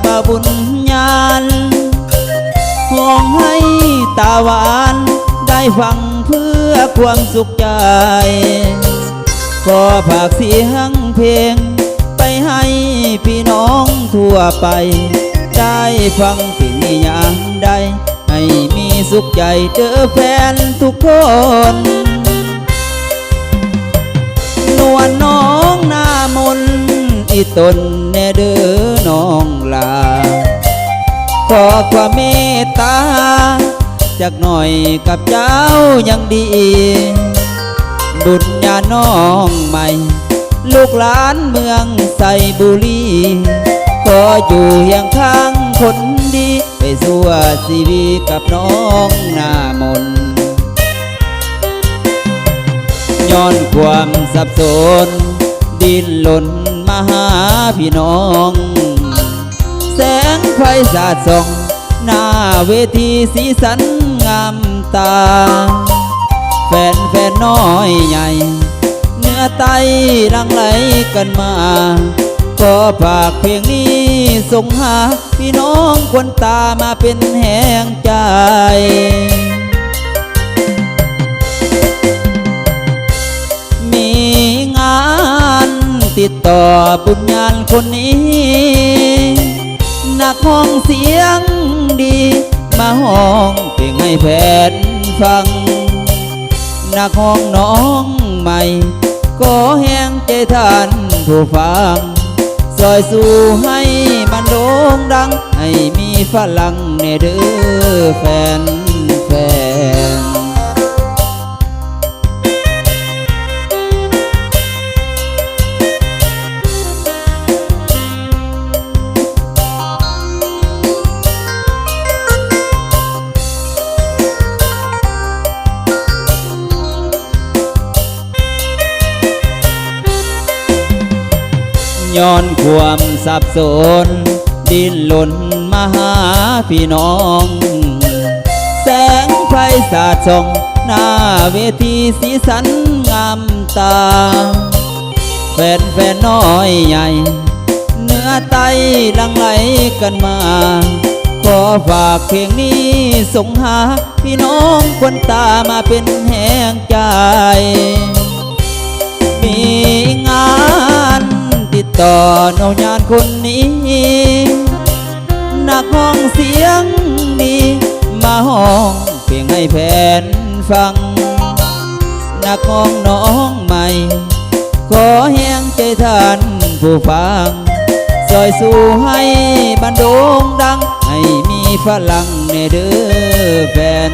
บาบุญญาณห้องให้ตาหวานได้ฟังเพื่อความสุขใจขอฝากเสียงเพลงไปให้พี่น้องทั่วไปได้ฟังเพลงนี้ยามใดให้มีสุขใจเด้อแฟนทุกคนนวลน้องหน้ามนอีตนแน่เด้อน้องลาขอความเมตตาจากหน่อยกับเจ้ายังดีบุญญาน้องใหม่ลูกหลานเมืองไซบุรีขออยู่เคียงข้างคนดีไปสู่ชีวิตกับน้องหน้ามนย้อนความสับสนดิ้นหล่นมาหาพี่น้องแสงไฟสาดส่องหน้าเวทีสีสันงามตาแฟนน้อยใหญ่เนื้อไตรังไหลกันมาก็ฝากเพลงนี้ส่งหาพี่น้องคนตามาเป็นแห่งใจมีงานติดต่อบุญญาณคนนี้นักห้องเสียงดีมาห้องเพลงให้แฟนฟังนักห้องน้องใหม่ก็แห้งใจท่านผู้ฟังซอยสู่ให้มันโด่งดังให้มีฝรั่งในเด้อแฟนย้อนความสับสนดิ้นหล่นมาหาพี่น้องแสงไฟสาดส่องหน้าเวทีสีสันงามตาแฟนน้อยใหญ่เนื้อไตลังไหลกันมาขอฝากเพลงนี้ส่งหาพี่น้องคนตามาเป็นแห่งใจมีงานติดต่อน้องญาณคนนี้นักห้องเสียงดีมาห้องเพลงให้แฟนฟังนักห้องน้องใหม่ขอแห้งใจท่านผู้ฟังซอยสู่ให้บันโด่งดังให้มีฝรั่งในเด้อแฟน